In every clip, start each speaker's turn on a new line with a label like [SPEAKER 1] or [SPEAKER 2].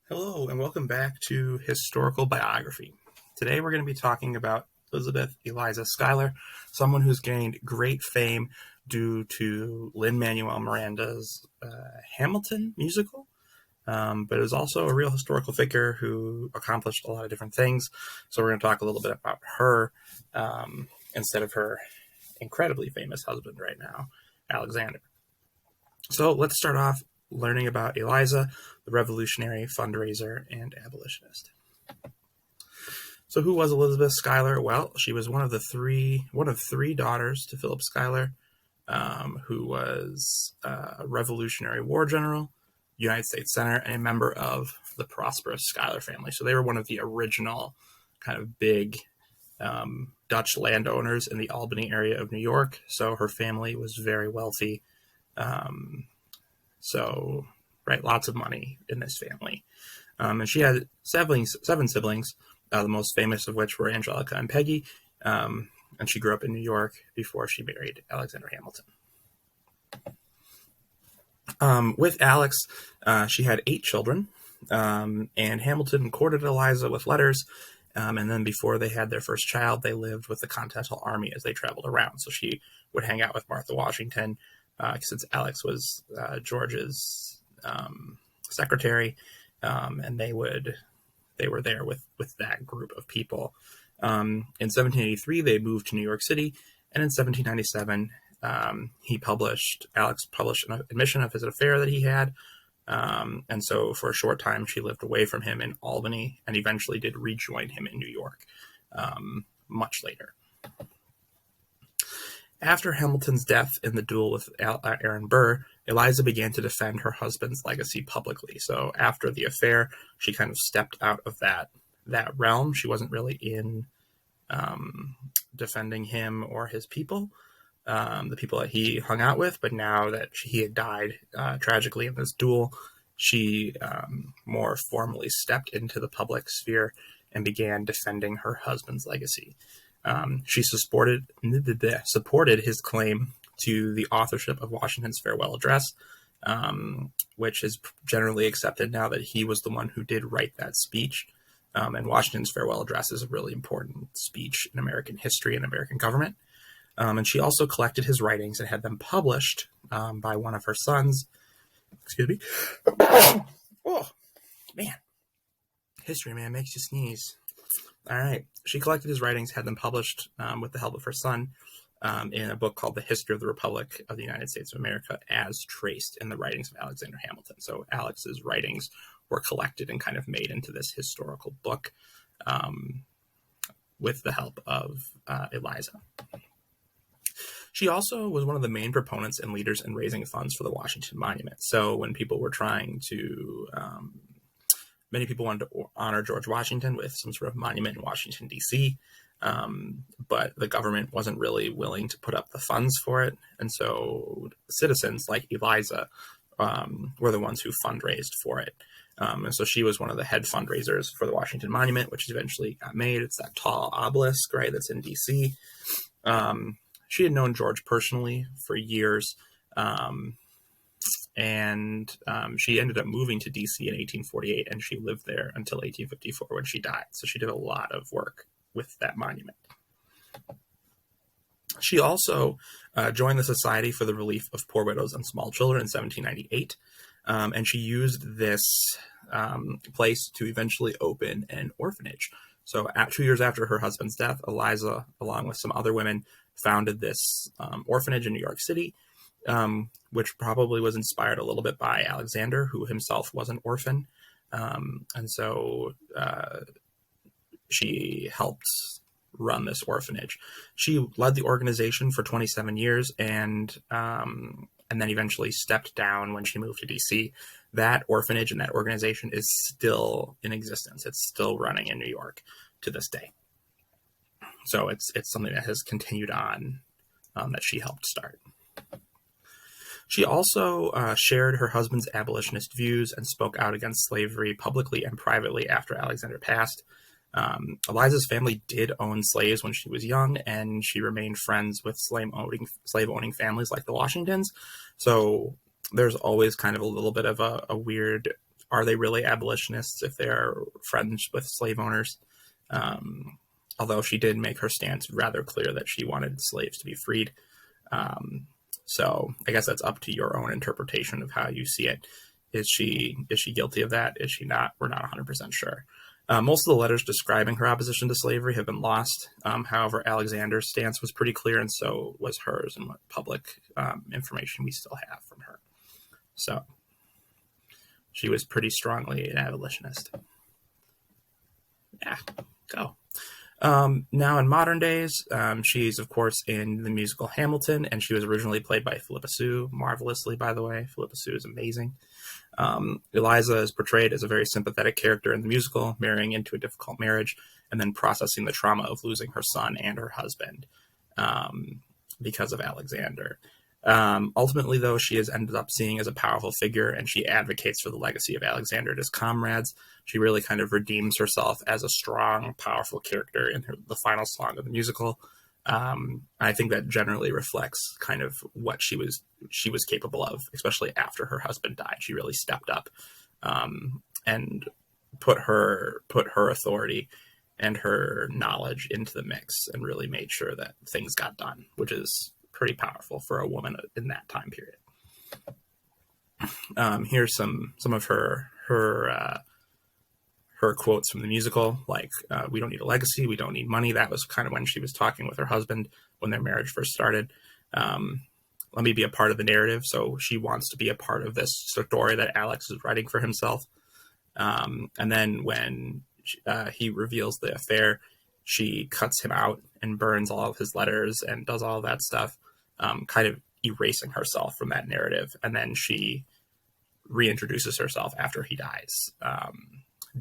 [SPEAKER 1] Hello, and welcome back to Historical Biography. Today we're going to be talking about Elizabeth Eliza Schuyler, someone who's gained great fame due to Lin-Manuel Miranda's Hamilton musical, but is also a real historical figure who accomplished a lot of different things. So we're going to talk a little bit about her instead of her incredibly famous husband right now, Alexander. So let's start off learning about Eliza, the revolutionary, fundraiser, and abolitionist. So who was Elizabeth Schuyler? Well, she was one of three daughters to Philip Schuyler, who was a Revolutionary War general, United States Senator, and a member of the prosperous Schuyler family. So they were one of the original kind of big Dutch landowners in the Albany area of New York. So her family was very wealthy. Lots of money in this family. And she had seven siblings, the most famous of which were Angelica and Peggy. And she grew up in New York before she married Alexander Hamilton. With Alex, she had 8 children, and Hamilton courted Eliza with letters. And then before they had their first child, they lived with the Continental Army as they traveled around. So she would hang out with Martha Washington, since Alex was George's secretary, and they were there with that group of people. In 1783, they moved to New York City, and in 1797, Alex published an admission of his affair that he had, and so for a short time, she lived away from him in Albany, and eventually did rejoin him in New York much later. After Hamilton's death in the duel with Aaron Burr, Eliza began to defend her husband's legacy publicly. So after the affair, she kind of stepped out of that realm. She wasn't really in defending him or his people, the people that he hung out with. But now that he had died tragically in this duel, she more formally stepped into the public sphere and began defending her husband's legacy. She supported his claim to the authorship of Washington's farewell address, which is generally accepted now that he was the one who did write that speech. And Washington's farewell address is a really important speech in American history and American government. And she also collected his writings and had them published by one of her sons. Excuse me. Oh, man. History, man, makes you sneeze. All right. She collected his writings, had them published with the help of her son in a book called The History of the Republic of the United States of America, as traced in the writings of Alexander Hamilton. So Alex's writings were collected and kind of made into this historical book with the help of Eliza. She also was one of the main proponents and leaders in raising funds for the Washington Monument. So when people were trying to... many people wanted to honor George Washington with some sort of monument in Washington, D.C., but the government wasn't really willing to put up the funds for it. And so citizens like Eliza were the ones who fundraised for it. And so she was one of the head fundraisers for the Washington Monument, which eventually got made. It's that tall obelisk, right, that's in D.C. She had known George personally for years, and she ended up moving to D.C. in 1848, and she lived there until 1854 when she died. So she did a lot of work with that monument. She also joined the Society for the Relief of Poor Widows and Small Children in 1798, and she used this place to eventually open an orphanage. So 2 years after her husband's death, Eliza, along with some other women, founded this orphanage in New York City, which probably was inspired a little bit by Alexander, who himself was an orphan. And so she helped run this orphanage. She led the organization for 27 years and then eventually stepped down when she moved to DC. That orphanage and that organization is still in existence. It's still running in New York to this day. So it's something that has continued on, that she helped start. She also shared her husband's abolitionist views and spoke out against slavery publicly and privately after Alexander passed. Eliza's family did own slaves when she was young, and she remained friends with slave-owning families like the Washingtons. So there's always kind of a little bit of a weird are they really abolitionists if they're friends with slave owners? Although she did make her stance rather clear that she wanted slaves to be freed. So I guess that's up to your own interpretation of how you see it. Is she guilty of that? Is she not? We're not 100% sure. Most of the letters describing her opposition to slavery have been lost. However, Alexander's stance was pretty clear, and so was hers, and what public information we still have from her. So she was pretty strongly an abolitionist. Yeah, go. Now in modern days, she's of course in the musical Hamilton, and she was originally played by Phillipa Soo, marvelously, by the way. Phillipa Soo is amazing. Eliza is portrayed as a very sympathetic character in the musical, marrying into a difficult marriage, and then processing the trauma of losing her son and her husband because of Alexander. Ultimately, though, she is ended up seeing as a powerful figure, and she advocates for the legacy of Alexander and his comrades. She really kind of redeems herself as a strong, powerful character in the final song of the musical. I think that generally reflects kind of what she was capable of, especially after her husband died. She really stepped up and put her authority and her knowledge into the mix and really made sure that things got done, which is pretty powerful for a woman in that time period. Here's some of her quotes from the musical, like, we don't need a legacy, we don't need money. That was kind of when she was talking with her husband when their marriage first started. Let me be a part of the narrative. So she wants to be a part of this story that Alex is writing for himself. And then when he reveals the affair, she cuts him out and burns all of his letters and does all of that stuff, kind of erasing herself from that narrative. And then she reintroduces herself after he dies.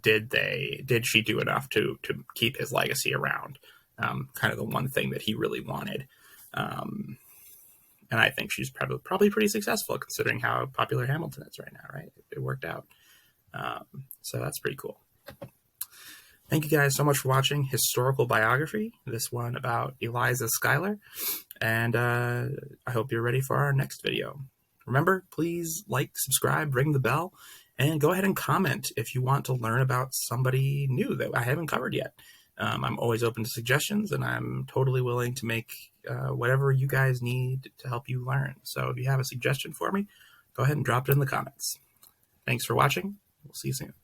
[SPEAKER 1] Did she do enough to keep his legacy around? Kind of the one thing that he really wanted. And I think she's probably pretty successful considering how popular Hamilton is right now, right? It worked out. So that's pretty cool. Thank you guys so much for watching Historical Biography, this one about Eliza Schuyler. And I hope you're ready for our next video. Remember, please like, subscribe, ring the bell, and go ahead and comment if you want to learn about somebody new that I haven't covered yet. I'm always open to suggestions, and I'm totally willing to make whatever you guys need to help you learn. So if you have a suggestion for me, go ahead and drop it in the comments. Thanks for watching. We'll see you soon.